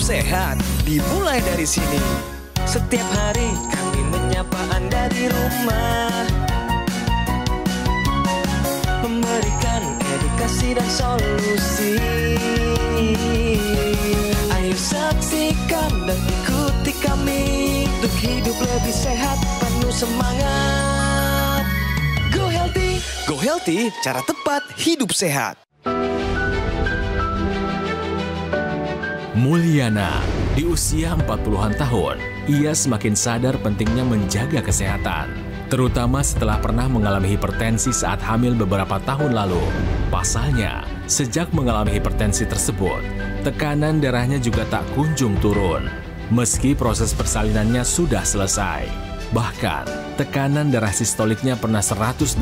sehat dimulai dari sini. Setiap hari kami menyapa Anda di rumah, memberikan edukasi dan solusi. Ayo saksikan dan ikuti kami untuk hidup lebih sehat, penuh semangat. Go Healthy. Go Healthy, cara tepat hidup sehat. Mulyana, di usia 40-an tahun, ia semakin sadar pentingnya menjaga kesehatan. Terutama setelah pernah mengalami hipertensi saat hamil beberapa tahun lalu. Pasalnya, sejak mengalami hipertensi tersebut, tekanan darahnya juga tak kunjung turun. Meski proses persalinannya sudah selesai. Bahkan, tekanan darah sistoliknya pernah 180.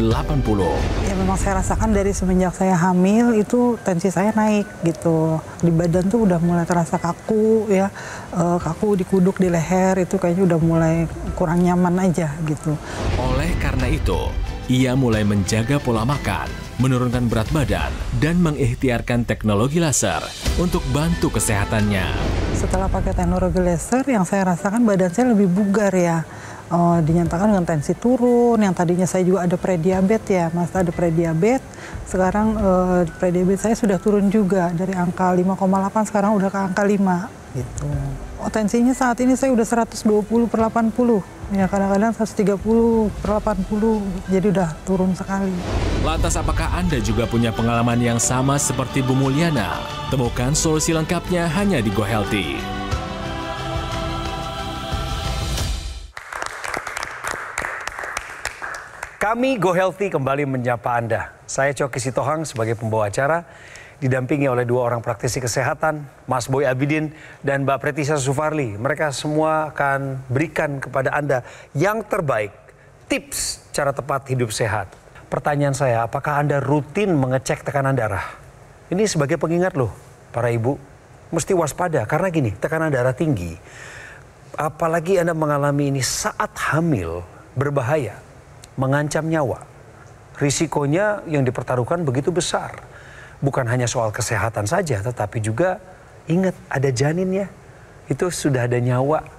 Ya memang saya rasakan dari semenjak saya hamil itu tensi saya naik gitu. Di badan tuh udah mulai terasa kaku ya, kaku di kuduk, di leher itu kayaknya udah mulai kurang nyaman aja gitu. Oleh karena itu, ia mulai menjaga pola makan, menurunkan berat badan, dan mengikhtiarkan teknologi laser untuk bantu kesehatannya. Setelah pakai teknologi laser yang saya rasakan badan saya lebih bugar ya. Dinyatakan dengan tensi turun, yang tadinya saya juga ada prediabetes ya, Mas, ada prediabetes. Sekarang prediabetes saya sudah turun juga dari angka 5,8 sekarang udah ke angka 5 gitu. Tensinya saat ini saya udah 120/80. Ya kadang-kadang 130/80, jadi udah turun sekali. Lantas apakah Anda juga punya pengalaman yang sama seperti Bu Mulyana? Temukan solusi lengkapnya hanya di Go Healthy. Kami Go Healthy kembali menyapa Anda. Saya Coki Sitohang sebagai pembawa acara, didampingi oleh dua orang praktisi kesehatan, Mas Boy Abidin dan Mbak Pretisa Sufarli. Mereka semua akan berikan kepada Anda yang terbaik, tips cara tepat hidup sehat. Pertanyaan saya, apakah Anda rutin mengecek tekanan darah? Ini sebagai pengingat loh, para ibu, mesti waspada karena gini, tekanan darah tinggi. Apalagi Anda mengalami ini saat hamil, berbahaya. Mengancam nyawa. Risikonya yang dipertaruhkan begitu besar. Bukan hanya soal kesehatan saja, tetapi juga ingat ada janinnya. Itu sudah ada nyawa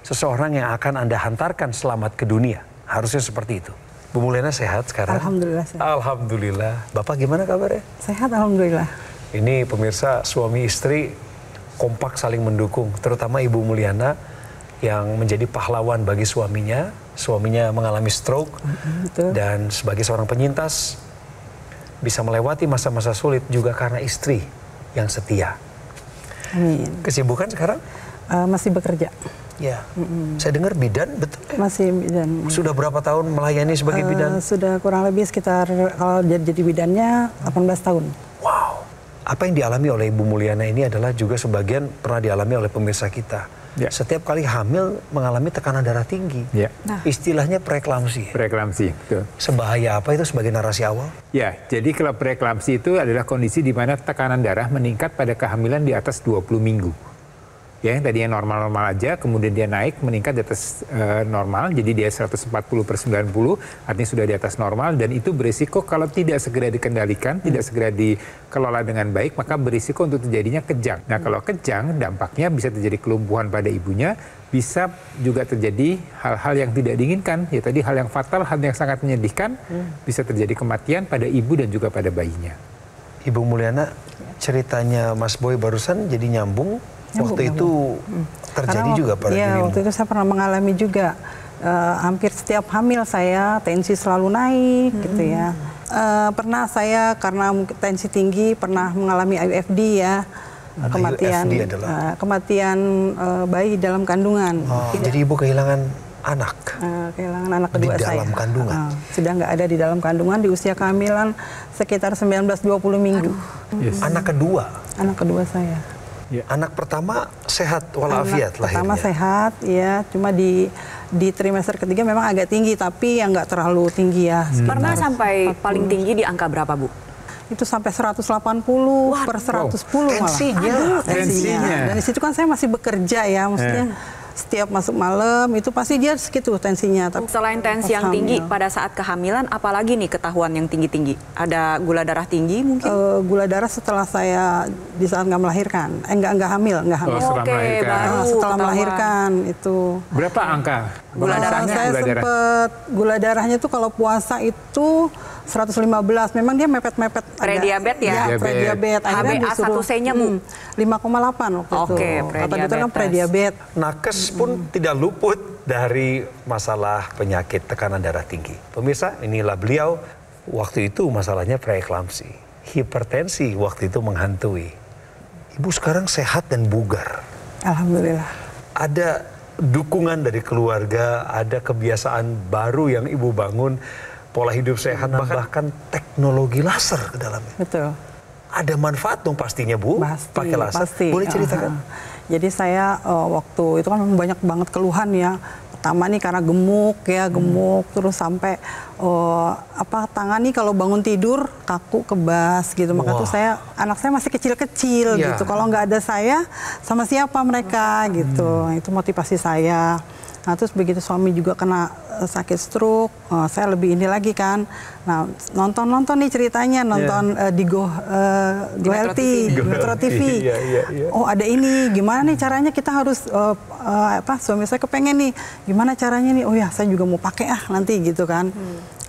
seseorang yang akan Anda hantarkan selamat ke dunia. Harusnya seperti itu. Bu Mulyana sehat sekarang? Alhamdulillah sehat. Alhamdulillah. Bapak gimana kabarnya? Sehat alhamdulillah. Ini pemirsa suami istri kompak saling mendukung. Terutama Ibu Mulyana yang menjadi pahlawan bagi suaminya. Suaminya mengalami stroke dan sebagai seorang penyintas bisa melewati masa-masa sulit juga karena istri yang setia. Amin. Kesibukan sekarang? Masih bekerja. Ya, saya dengar bidan, betul? Masih bidan. Sudah berapa tahun melayani sebagai bidan? Sudah kurang lebih sekitar, kalau jadi bidannya 18 tahun. Wow, apa yang dialami oleh Ibu Mulyana ini adalah juga sebagian pernah dialami oleh pemirsa kita. Ya. Setiap kali hamil mengalami tekanan darah tinggi. Ya. Nah. Istilahnya preeklamsi. Preeklamsi, betul. Sebahaya apa itu sebagai narasi awal? Ya, jadi kalau preeklamsi itu adalah kondisi di mana tekanan darah meningkat pada kehamilan di atas 20 minggu. Ya, yang tadinya normal-normal aja, kemudian dia naik meningkat di atas normal, jadi dia 140/90, artinya sudah di atas normal, dan itu berisiko kalau tidak segera dikendalikan, tidak segera dikelola dengan baik, maka berisiko untuk terjadinya kejang. Nah, kalau kejang, dampaknya bisa terjadi kelumpuhan pada ibunya, bisa juga terjadi hal-hal yang tidak diinginkan, ya tadi hal yang fatal, hal yang sangat menyedihkan, bisa terjadi kematian pada ibu dan juga pada bayinya. Ibu Mulyana, ceritanya Mas Boy barusan jadi nyambung. Waktu itu terjadi juga pada dirimu? Iya, waktu itu saya pernah mengalami juga. Hampir setiap hamil saya tensi selalu naik gitu ya. Pernah saya karena tensi tinggi pernah mengalami IUFD ya. Kematian bayi dalam kandungan. Jadi ibu kehilangan anak? Kehilangan anak kedua saya. Di dalam kandungan? Sudah nggak ada di dalam kandungan di usia kehamilan sekitar 19-20 minggu. Yes. Anak kedua? Anak kedua saya. Ya. Anak pertama sehat walafiat lahirnya? Pertama sehat, ya. Cuma di trimester ketiga memang agak tinggi, tapi yang nggak terlalu tinggi ya. Pernah sampai 40. Paling tinggi di angka berapa, Bu? Itu sampai 180/110 malah. Tensinya. Tensinya. Dan di situ kan saya masih bekerja ya, maksudnya setiap masuk malam itu pasti dia segitu tensinya. Tapi Selain tensi pas yang tinggi hamil. pada saat kehamilan, apalagi nih ketahuan yang tinggi-tinggi? Ada gula darah tinggi mungkin? Gula darah setelah saya di saat nggak melahirkan, nggak hamil. setelah Oke, melahirkan. baru Setelah ketahuan. melahirkan itu. Berapa angka? Gula darahnya? Saya Gula darah. sempet gula darahnya tuh kalau puasa itu 115. Memang dia mepet-mepet. Prediabet ya? Iya, prediabet. Akhirnya disuruh, HbA1c-nya, Bu? 5,8 waktu itu. Oke, Kata dokter kan prediabetes. prediabet. Nakes pun tidak luput dari masalah penyakit tekanan darah tinggi. Pemirsa, inilah beliau. Waktu itu masalahnya preeklamsi. Hipertensi waktu itu menghantui. Ibu sekarang sehat dan bugar. Alhamdulillah. Ada dukungan dari keluarga, ada kebiasaan baru yang ibu bangun, pola hidup sehat, bahkan teknologi laser ke dalamnya. Betul. Ada manfaat dong pastinya, Bu, pakai laser. Pasti. Boleh ceritakan? Jadi saya waktu itu kan memang banyak banget keluhan ya. Pertama nih karena gemuk ya, terus sampai tangan nih kalau bangun tidur kaku, kebas gitu. Maka tuh anak saya masih kecil-kecil gitu. Kalau nggak ada saya, sama siapa mereka gitu. Itu motivasi saya. Nah terus begitu suami juga kena sakit stroke, saya lebih ini lagi kan. Nah nonton nih ceritanya, nonton di Metro TV. Oh ada ini, gimana nih caranya kita harus, suami saya kepengen nih, gimana caranya nih, oh ya saya juga mau pakai nanti gitu kan.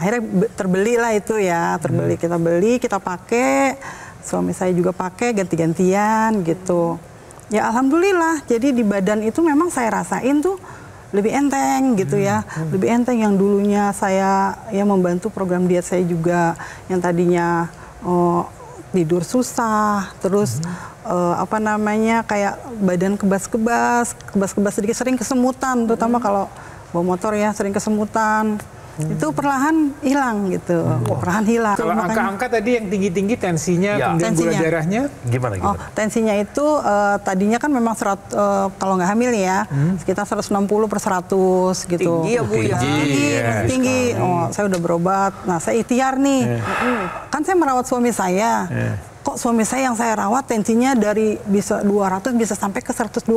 Akhirnya terbelilah itu ya, kita beli, kita pakai, suami saya juga pakai ganti-gantian gitu. Ya alhamdulillah, jadi di badan itu memang saya rasain tuh lebih enteng gitu ya, lebih enteng. Yang dulunya saya ya membantu program diet saya juga, yang tadinya tidur susah, terus kayak badan kebas-kebas sedikit, sering kesemutan, terutama kalau bawa motor ya sering kesemutan. Itu perlahan hilang gitu, perlahan hilang. Kalau angka-angka tadi yang tinggi-tinggi tensinya, kemudian gula darahnya, gimana? Oh, tensinya itu tadinya kan memang kalau nggak hamil ya, sekitar 160/100 gitu. Tinggi ya, Bu ya? Tinggi. Oh, saya udah berobat. Nah, saya ikhtiar nih. Kan saya merawat suami saya. Kok suami saya yang saya rawat tensinya dari bisa 200 bisa sampai ke 120.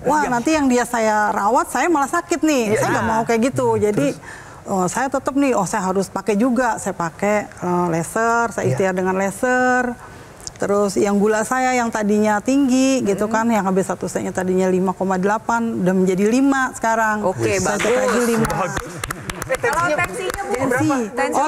Wah, nanti yang saya rawat saya malah sakit nih. Saya nggak mau kayak gitu. Jadi saya tetap nih, saya harus pakai juga. Saya pakai laser, saya ikhtiar dengan laser. Terus yang gula saya yang tadinya tinggi gitu kan, yang HbA1c-nya tadinya 5,8 udah menjadi 5 sekarang. Oke, saya bagus. lagi 5. Kalau tensinya, Bu,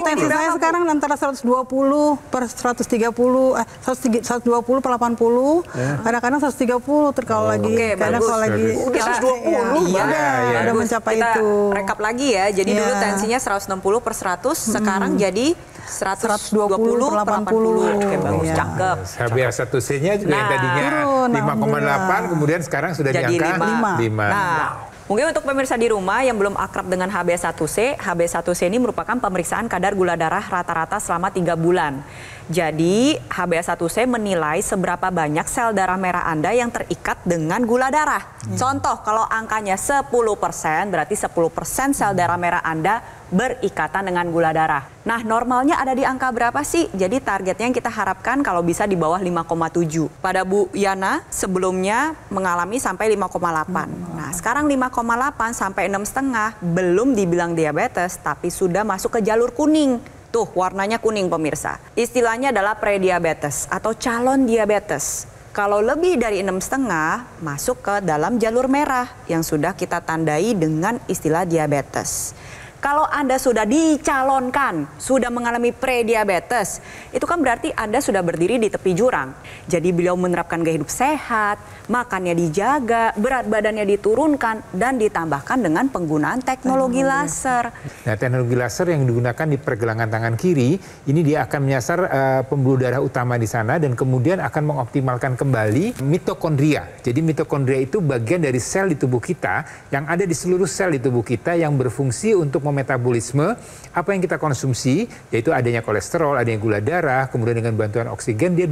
Tensi saya sekarang antara 120/130, 120/80, kadang-kadang 130 kalau lagi, kadang kalau lagi 120, ada mencapai kita itu. rekap lagi ya. Jadi dulu tensinya 160/100, sekarang jadi 120/80. Oke, bagus, cakep. HbA1c-nya juga yang tadinya turun, 5,8, kemudian sekarang sudah Jadi di angka 5. 5. Nah, mungkin untuk pemirsa di rumah yang belum akrab dengan HbA1c, HbA1c ini merupakan pemeriksaan kadar gula darah rata-rata selama 3 bulan. Jadi, HbA1c menilai seberapa banyak sel darah merah Anda yang terikat dengan gula darah. Contoh, kalau angkanya 10%, berarti 10% sel darah merah Anda berikatan dengan gula darah. Nah, normalnya ada di angka berapa sih? Jadi targetnya yang kita harapkan kalau bisa di bawah 5,7. Pada Bu Yana sebelumnya mengalami sampai 5,8. Nah, sekarang 5,8 sampai 6,5 belum dibilang diabetes, tapi sudah masuk ke jalur kuning. Tuh, warnanya kuning pemirsa. Istilahnya adalah prediabetes atau calon diabetes. Kalau lebih dari 6,5 masuk ke dalam jalur merah yang sudah kita tandai dengan istilah diabetes. Kalau Anda sudah dicalonkan, sudah mengalami prediabetes, itu kan berarti Anda sudah berdiri di tepi jurang. Jadi beliau menerapkan gaya hidup sehat, makannya dijaga, berat badannya diturunkan, dan ditambahkan dengan penggunaan teknologi laser. Nah, teknologi laser yang digunakan di pergelangan tangan kiri, ini dia akan menyasar pembuluh darah utama di sana dan kemudian akan mengoptimalkan kembali mitokondria. Jadi mitokondria itu bagian dari sel di tubuh kita yang ada di seluruh sel di tubuh kita yang berfungsi untuk metabolisme apa yang kita konsumsi, yaitu adanya kolesterol, adanya gula darah, kemudian dengan bantuan oksigen dia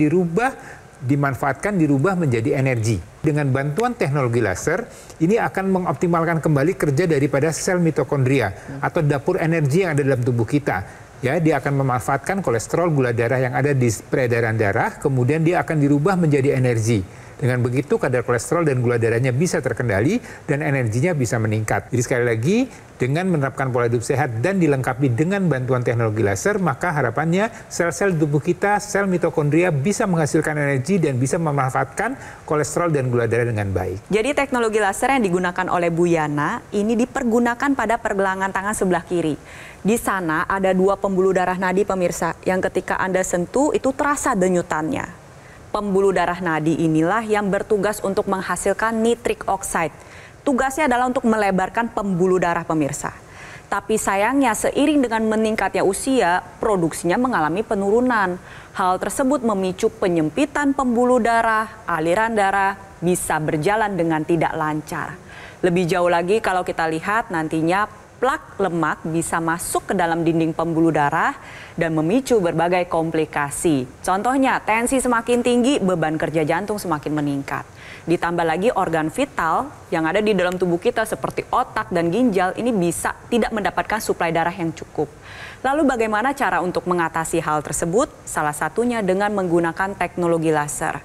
dimanfaatkan, dirubah menjadi energi. Dengan bantuan teknologi laser, ini akan mengoptimalkan kembali kerja daripada sel mitokondria atau dapur energi yang ada dalam tubuh kita. Ya, dia akan memanfaatkan kolesterol, gula darah yang ada di peredaran darah, kemudian dia akan dirubah menjadi energi. Dengan begitu kadar kolesterol dan gula darahnya bisa terkendali dan energinya bisa meningkat. Jadi sekali lagi, dengan menerapkan pola hidup sehat dan dilengkapi dengan bantuan teknologi laser, maka harapannya sel-sel di tubuh kita, sel mitokondria bisa menghasilkan energi dan bisa memanfaatkan kolesterol dan gula darah dengan baik. Jadi teknologi laser yang digunakan oleh Bu Yana ini dipergunakan pada pergelangan tangan sebelah kiri. Di sana ada 2 pembuluh darah nadi pemirsa yang ketika Anda sentuh itu terasa denyutannya. Pembuluh darah nadi inilah yang bertugas untuk menghasilkan nitric oxide. Tugasnya adalah untuk melebarkan pembuluh darah pemirsa. Tapi sayangnya seiring dengan meningkatnya usia, produksinya mengalami penurunan. Hal tersebut memicu penyempitan pembuluh darah, aliran darah bisa berjalan dengan tidak lancar. Lebih jauh lagi kalau kita lihat nantinya plak lemak bisa masuk ke dalam dinding pembuluh darah dan memicu berbagai komplikasi. Contohnya tensi semakin tinggi, beban kerja jantung semakin meningkat. Ditambah lagi organ vital yang ada di dalam tubuh kita seperti otak dan ginjal ini bisa tidak mendapatkan suplai darah yang cukup. Lalu bagaimana cara untuk mengatasi hal tersebut? Salah satunya dengan menggunakan teknologi laser.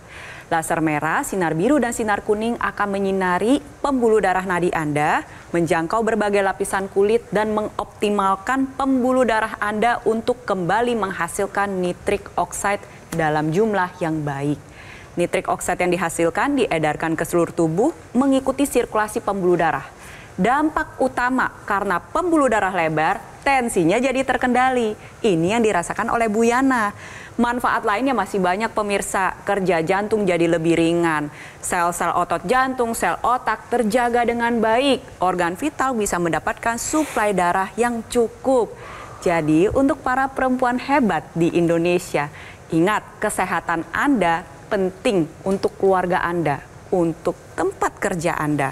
Laser merah, sinar biru, dan sinar kuning akan menyinari pembuluh darah nadi Anda, menjangkau berbagai lapisan kulit dan mengoptimalkan pembuluh darah Anda untuk kembali menghasilkan nitric oxide dalam jumlah yang baik. Nitric oxide yang dihasilkan diedarkan ke seluruh tubuh mengikuti sirkulasi pembuluh darah. Dampak utama karena pembuluh darah lebar, tensinya jadi terkendali. Ini yang dirasakan oleh Bu Yana. Manfaat lainnya masih banyak pemirsa, kerja jantung jadi lebih ringan. Sel-sel otot jantung, sel otak terjaga dengan baik. Organ vital bisa mendapatkan suplai darah yang cukup. Jadi untuk para perempuan hebat di Indonesia, ingat kesehatan Anda penting untuk keluarga Anda, untuk tempat kerja Anda.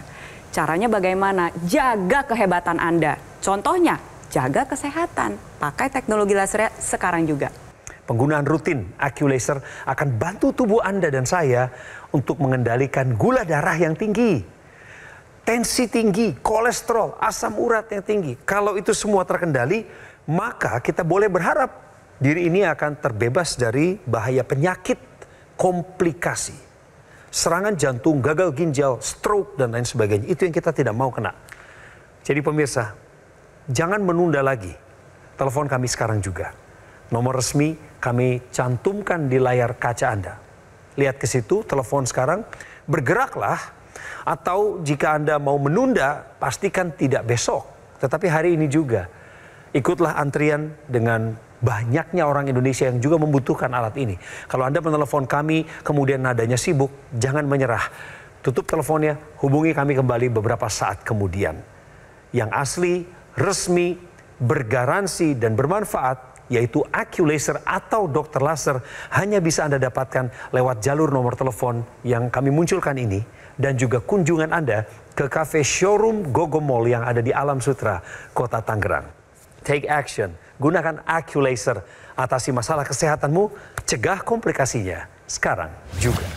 Caranya bagaimana? Jaga kehebatan Anda. Contohnya, jaga kesehatan. Pakai teknologi laser sekarang juga. Penggunaan rutin AccuLaser akan bantu tubuh Anda dan saya untuk mengendalikan gula darah yang tinggi, tensi tinggi, kolesterol, asam urat yang tinggi. Kalau itu semua terkendali, maka kita boleh berharap diri ini akan terbebas dari bahaya penyakit, komplikasi, serangan jantung, gagal ginjal, stroke, dan lain sebagainya. Itu yang kita tidak mau kena. Jadi pemirsa, jangan menunda lagi. Telepon kami sekarang juga. Nomor resmi kami cantumkan di layar kaca Anda. Lihat ke situ, telepon sekarang, bergeraklah. Atau jika Anda mau menunda, pastikan tidak besok, tetapi hari ini juga. Ikutlah antrian dengan banyaknya orang Indonesia yang juga membutuhkan alat ini. Kalau Anda menelepon kami, kemudian nadanya sibuk, jangan menyerah. Tutup teleponnya, hubungi kami kembali beberapa saat kemudian. Yang asli, resmi, bergaransi, dan bermanfaat, yaitu AccuLaser atau dokter laser, hanya bisa Anda dapatkan lewat jalur nomor telepon yang kami munculkan ini, dan juga kunjungan Anda ke cafe showroom Gogo Mall yang ada di Alam Sutra, Kota Tangerang. Take action. Gunakan AccuLaser, atasi masalah kesehatanmu, cegah komplikasinya sekarang juga.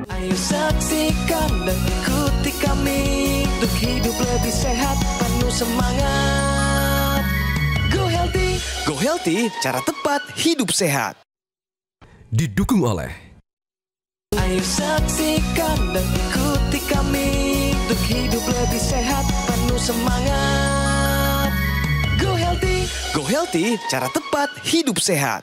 Ayo saksikan dan ikuti kami untuk hidup lebih sehat, penuh semangat. Go Healthy. Go Healthy, cara tepat hidup sehat. Didukung oleh Ayo saksikan dan ikuti kami untuk hidup lebih sehat, penuh semangat. Go Healthy. Go Healthy, cara tepat hidup sehat.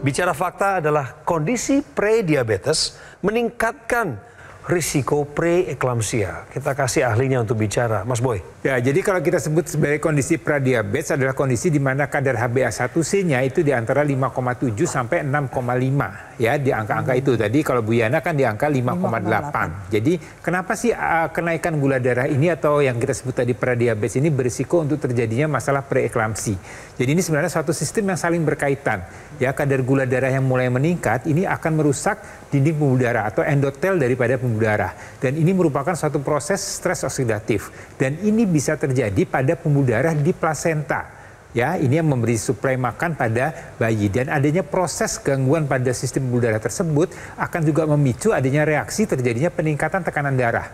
Bicara fakta adalah kondisi pre-diabetes meningkatkan risiko preeklamsia. Kita kasih ahlinya untuk bicara, Mas Boy. Ya, jadi kalau kita sebut sebagai kondisi pradiabetes adalah kondisi di mana kadar HbA1c-nya itu di antara 5,7 sampai 6,5 ya, di angka-angka itu. Tadi kalau Bu Yana kan di angka 5,8. Jadi kenapa sih kenaikan gula darah ini atau yang kita sebut tadi pradiabetes ini berisiko untuk terjadinya masalah preeklamsi. Jadi ini sebenarnya suatu sistem yang saling berkaitan. Ya, kadar gula darah yang mulai meningkat ini akan merusak dinding pembuluh darah atau endotel daripada pembuluh darah. Dan ini merupakan suatu proses stres oksidatif. Dan ini bisa terjadi pada pembuluh darah di plasenta. Ya, ini yang memberi suplai makan pada bayi. Dan adanya proses gangguan pada sistem pembuluh darah tersebut akan juga memicu adanya reaksi terjadinya peningkatan tekanan darah.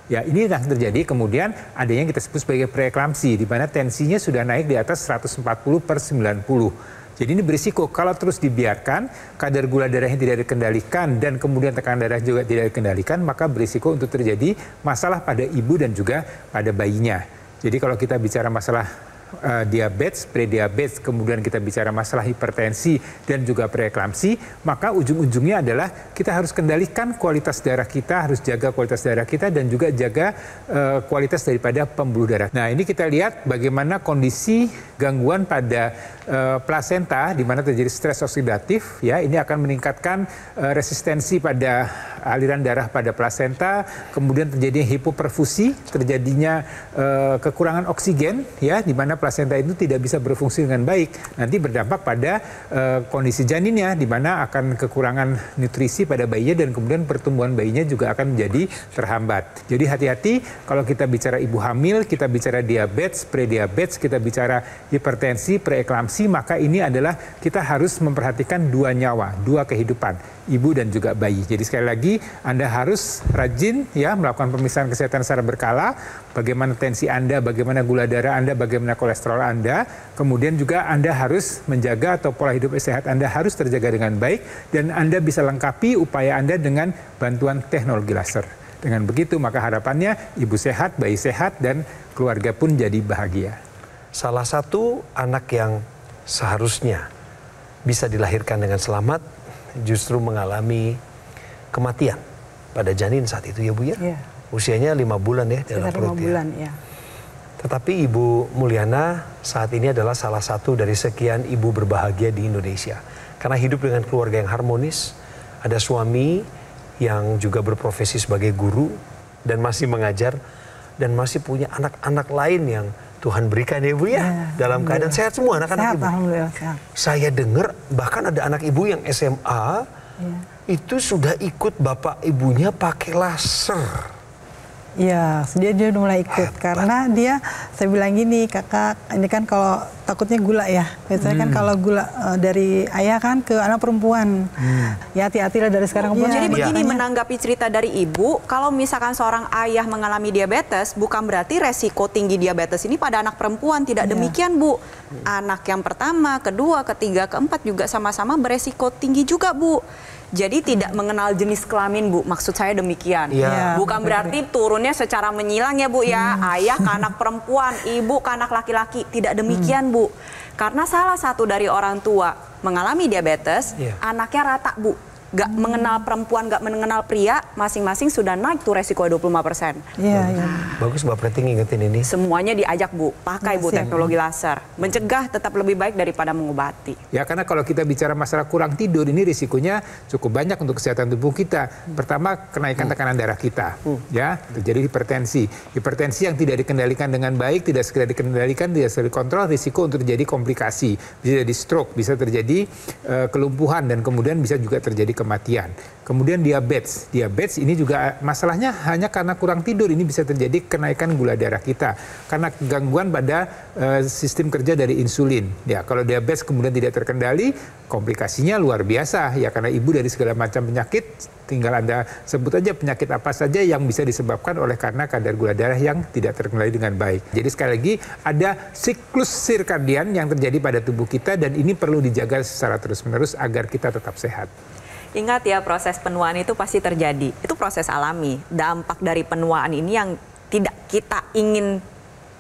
Ya, ini yang terjadi kemudian ada yang kita sebut sebagai preeklamsi, di mana tensinya sudah naik di atas 140/90. Jadi ini berisiko kalau terus dibiarkan, kadar gula darahnya tidak dikendalikan dan kemudian tekanan darah juga tidak dikendalikan, maka berisiko untuk terjadi masalah pada ibu dan juga pada bayinya. Jadi kalau kita bicara masalah diabetes, prediabetes, kemudian kita bicara masalah hipertensi dan juga preeklamsi, maka ujung-ujungnya adalah kita harus kendalikan kualitas darah kita, harus jaga kualitas darah kita dan juga jaga kualitas daripada pembuluh darah. Nah, ini kita lihat bagaimana kondisi gangguan pada plasenta di mana terjadi stres oksidatif, ya, ini akan meningkatkan resistensi pada aliran darah pada plasenta, kemudian terjadinya hipoperfusi, terjadinya kekurangan oksigen, ya, di mana plasenta itu tidak bisa berfungsi dengan baik. Nanti berdampak pada kondisi janinnya, di mana akan kekurangan nutrisi pada bayinya dan kemudian pertumbuhan bayinya juga akan menjadi terhambat. Jadi hati-hati kalau kita bicara ibu hamil, kita bicara diabetes, prediabetes, kita bicara hipertensi, preeklamsi, maka ini adalah kita harus memperhatikan dua nyawa, dua kehidupan, ibu dan juga bayi. Jadi sekali lagi Anda harus rajin, ya, melakukan pemeriksaan kesehatan secara berkala, bagaimana tensi Anda, bagaimana gula darah Anda, bagaimana kolesterol Anda, kemudian juga Anda harus menjaga atau pola hidup sehat Anda harus terjaga dengan baik dan Anda bisa lengkapi upaya Anda dengan bantuan teknologi laser. Dengan begitu maka harapannya ibu sehat, bayi sehat dan keluarga pun jadi bahagia. Salah satu anak yang seharusnya bisa dilahirkan dengan selamat justru mengalami kematian pada janin saat itu, ya Bu, ya? Iya. Usianya 5 bulan ya dalam perut 5 bulan, ya. Tetapi Ibu Mulyana saat ini adalah salah satu dari sekian ibu berbahagia di Indonesia. Karena hidup dengan keluarga yang harmonis, ada suami yang juga berprofesi sebagai guru dan masih mengajar dan masih punya anak-anak lain yang Tuhan berikan, ya Bu, ya, dalam keadaan sehat semua anak-anak Ibu. Alhamdulillah sehat. Saya dengar bahkan ada anak Ibu yang SMA itu sudah ikut bapak ibunya pakai laser. Iya, dia udah mulai ikut. Karena dia, saya bilang gini, kakak, ini kan kalau takutnya gula ya. Biasanya kan kalau gula dari ayah kan ke anak perempuan. Ya hati-hatilah dari sekarang. Jadi begini, menanggapi cerita dari ibu, kalau misalkan seorang ayah mengalami diabetes, bukan berarti resiko tinggi diabetes ini pada anak perempuan. Tidak demikian, Bu. Anak yang pertama, kedua, ketiga, keempat juga sama-sama beresiko tinggi juga, Bu. Jadi tidak mengenal jenis kelamin, Bu. Maksud saya demikian. Bukan berarti turunnya secara menyilang ya, Bu, ya. Ayah ke anak perempuan, ibu ke anak laki-laki. Tidak demikian, Bu. Karena salah satu dari orang tua mengalami diabetes, anaknya rata, Bu. Gak mengenal perempuan, gak mengenal pria, masing-masing sudah naik tuh resiko 25%. Bagus Mbak Preti ngingetin ini. Semuanya diajak, Bu. Pakai, Bu, teknologi laser. Mencegah tetap lebih baik daripada mengobati. Ya, karena kalau kita bicara masalah kurang tidur, ini risikonya cukup banyak untuk kesehatan tubuh kita. Pertama, kenaikan tekanan darah kita. Ya, terjadi hipertensi. Hipertensi yang tidak dikendalikan dengan baik, tidak segera dikendalikan, tidak segera dikontrol, risiko untuk terjadi komplikasi. Bisa jadi stroke, bisa terjadi kelumpuhan, dan kemudian bisa juga terjadi kematian. Kemudian diabetes. Diabetes ini juga masalahnya hanya karena kurang tidur. Ini bisa terjadi kenaikan gula darah kita. Karena gangguan pada sistem kerja dari insulin. Ya, kalau diabetes kemudian tidak terkendali, komplikasinya luar biasa. Ya, karena ibu dari segala macam penyakit, tinggal Anda sebut aja penyakit apa saja yang bisa disebabkan oleh karena kadar gula darah yang tidak terkendali dengan baik. Jadi sekali lagi, ada siklus sirkadian yang terjadi pada tubuh kita dan ini perlu dijaga secara terus-menerus agar kita tetap sehat. Ingat ya, proses penuaan itu pasti terjadi. Itu proses alami. Dampak dari penuaan ini yang tidak kita ingin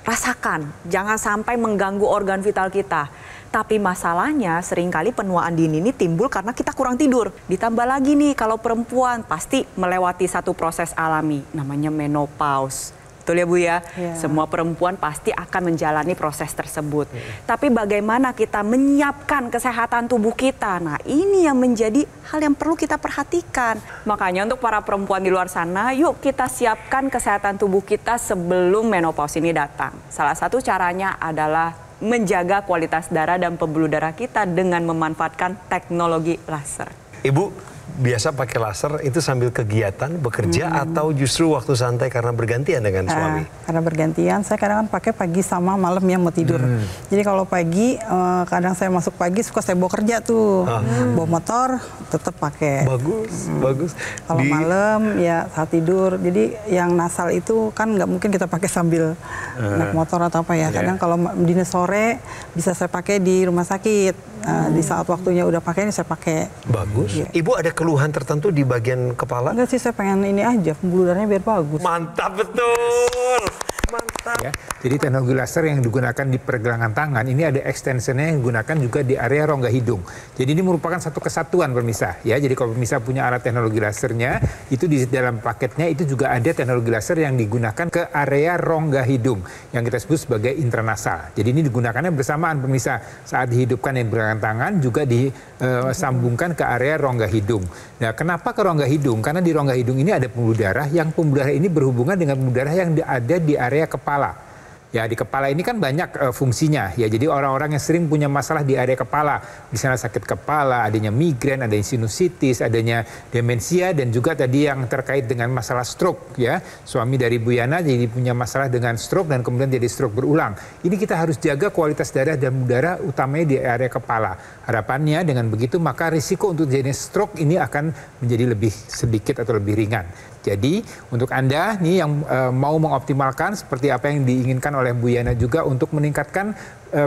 rasakan. Jangan sampai mengganggu organ vital kita. Tapi masalahnya seringkali penuaan dini ini timbul karena kita kurang tidur. Ditambah lagi nih, kalau perempuan pasti melewati satu proses alami. Namanya menopause. Betul ya, Bu, ya? Semua perempuan pasti akan menjalani proses tersebut. Tapi bagaimana kita menyiapkan kesehatan tubuh kita? Nah, ini yang menjadi hal yang perlu kita perhatikan. Makanya untuk para perempuan di luar sana, yuk kita siapkan kesehatan tubuh kita sebelum menopause ini datang. Salah satu caranya adalah menjaga kualitas darah dan pembuluh darah kita dengan memanfaatkan teknologi laser. Ibu biasa pakai laser itu sambil kegiatan, bekerja, atau justru waktu santai karena bergantian dengan suami? Karena bergantian, saya kadang pake pagi sama malam ya mau tidur. Jadi kalau pagi, kadang saya masuk pagi suka saya bawa kerja tuh. Bawa motor, tetap pakai. Bagus, bagus. Kalau malam ya saat tidur, jadi yang nasal itu kan nggak mungkin kita pakai sambil naik motor atau apa ya. Kadang kalau dini sore bisa saya pakai di rumah sakit. Di saat waktunya udah pakai ini saya pakai. Bagus. Iya. Ibu ada keluhan tertentu di bagian kepala? Enggak sih, saya pengen ini aja, pembuluh darahnya biar bagus. Mantap betul. Mantap. Ya, jadi teknologi laser yang digunakan di pergelangan tangan ini ada extensionnya yang digunakan juga di area rongga hidung. Jadi ini merupakan satu kesatuan pemirsa. Ya, jadi kalau pemirsa punya alat teknologi lasernya, itu di dalam paketnya itu juga ada teknologi laser yang digunakan ke area rongga hidung yang kita sebut sebagai intranasal. Jadi ini digunakannya bersamaan pemirsa saat dihidupkan yang pergelangan tangan juga disambungkan ke area rongga hidung. Nah, kenapa ke rongga hidung? Karena di rongga hidung ini ada pembuluh darah yang pembuluh darah ini berhubungan dengan pembuluh darah yang ada di area kepala. Ya, di kepala ini kan banyak fungsinya. Ya, jadi orang-orang yang sering punya masalah di area kepala, misalnya sakit kepala, adanya migrain, adanya sinusitis, adanya demensia, dan juga tadi yang terkait dengan masalah stroke. Ya, suami dari Bu Yana jadi punya masalah dengan stroke dan kemudian jadi stroke berulang. Ini kita harus jaga kualitas darah dan udara utamanya di area kepala. Harapannya dengan begitu maka risiko untuk terjadinya stroke ini akan menjadi lebih sedikit atau lebih ringan. Jadi untuk Anda nih yang mau mengoptimalkan seperti apa yang diinginkan oleh Bu Yana juga untuk meningkatkan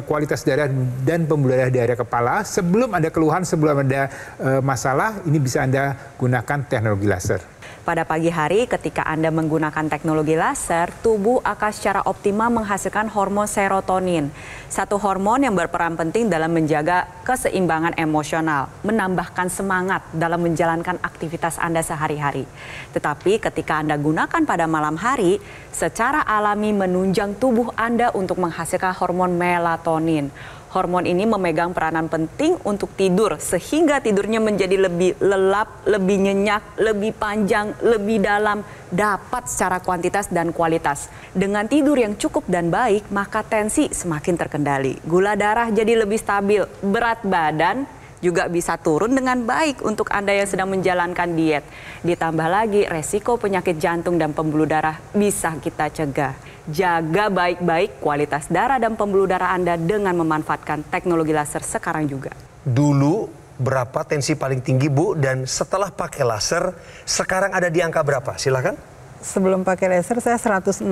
kualitas darah dan pembuluh darah di area kepala, sebelum ada keluhan, sebelum ada masalah, ini bisa Anda gunakan teknologi laser. Pada pagi hari ketika Anda menggunakan teknologi laser, tubuh akan secara optimal menghasilkan hormon serotonin. Satu hormon yang berperan penting dalam menjaga keseimbangan emosional, menambahkan semangat dalam menjalankan aktivitas Anda sehari-hari. Tetapi ketika Anda gunakan pada malam hari, secara alami menunjang tubuh Anda untuk menghasilkan hormon melatonin. Hormon ini memegang peranan penting untuk tidur, sehingga tidurnya menjadi lebih lelap, lebih nyenyak, lebih panjang, lebih dalam, dapat secara kuantitas dan kualitas. Dengan tidur yang cukup dan baik, maka tensi semakin terkendali. Gula darah jadi lebih stabil, berat badan juga bisa turun dengan baik untuk Anda yang sedang menjalankan diet. Ditambah lagi resiko penyakit jantung dan pembuluh darah bisa kita cegah. Jaga baik-baik kualitas darah dan pembuluh darah Anda dengan memanfaatkan teknologi laser sekarang juga. Dulu berapa tensi paling tinggi, Bu? Dan setelah pakai laser, sekarang ada di angka berapa? Silakan. Sebelum pakai laser saya 160/100.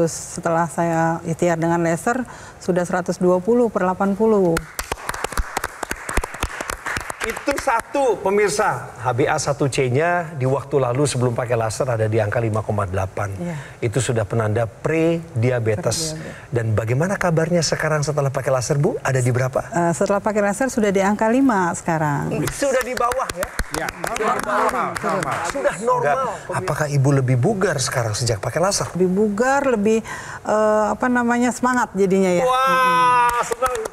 Setelah saya ikhtiar dengan laser sudah 120/80. Itu satu, pemirsa. HbA1c-nya di waktu lalu sebelum pakai laser ada di angka 5,8. Ya. Itu sudah penanda pre-diabetes. Dan bagaimana kabarnya sekarang setelah pakai laser, Bu? Ada di berapa? Setelah pakai laser sudah di angka 5 sekarang. Sudah di bawah ya? Ya, normal. Sudah normal. Apakah Ibu lebih bugar sekarang sejak pakai laser? Lebih bugar, lebih semangat jadinya ya. Wah, senang.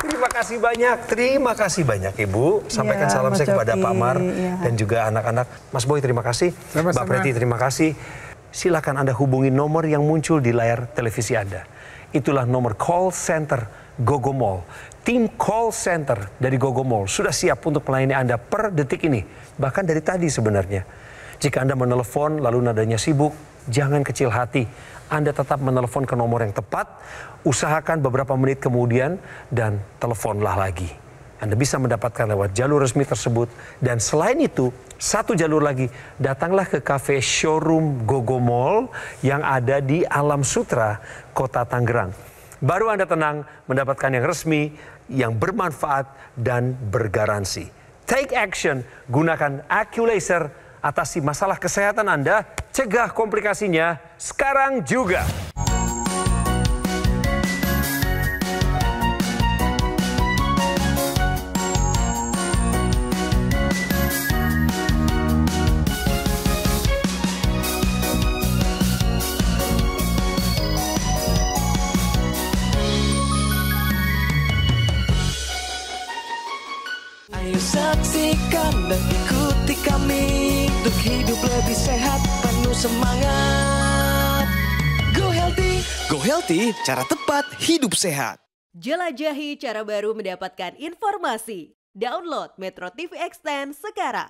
Terima kasih banyak Ibu. Sampaikan Ya, salam Mas saya kepada Coki. Pak Amar Ya. dan juga anak-anak. Mas Boy terima kasih. Sama-sama. Mbak Preti terima kasih. Silakan Anda hubungi nomor yang muncul di layar televisi Anda. Itulah nomor call center Gogo Mall. Tim call center dari Gogo Mall sudah siap untuk melayani Anda per detik ini. Bahkan dari tadi sebenarnya. Jika Anda menelepon lalu nadanya sibuk, jangan kecil hati. Anda tetap menelepon ke nomor yang tepat, usahakan beberapa menit kemudian, dan teleponlah lagi. Anda bisa mendapatkan lewat jalur resmi tersebut. Dan selain itu, satu jalur lagi, datanglah ke cafe showroom Gogo Mall yang ada di Alam Sutra, Kota Tangerang. Baru Anda tenang mendapatkan yang resmi, yang bermanfaat, dan bergaransi. Take action, gunakan AccuLaser, atasi masalah kesehatan Anda, cegah komplikasinya sekarang juga. Ayo saksikan dan ikuti kami untuk hidup lebih sehat, penuh semangat. Go Healthy, cara tepat hidup sehat. Jelajahi cara baru mendapatkan informasi. Download Metro TV Extend sekarang.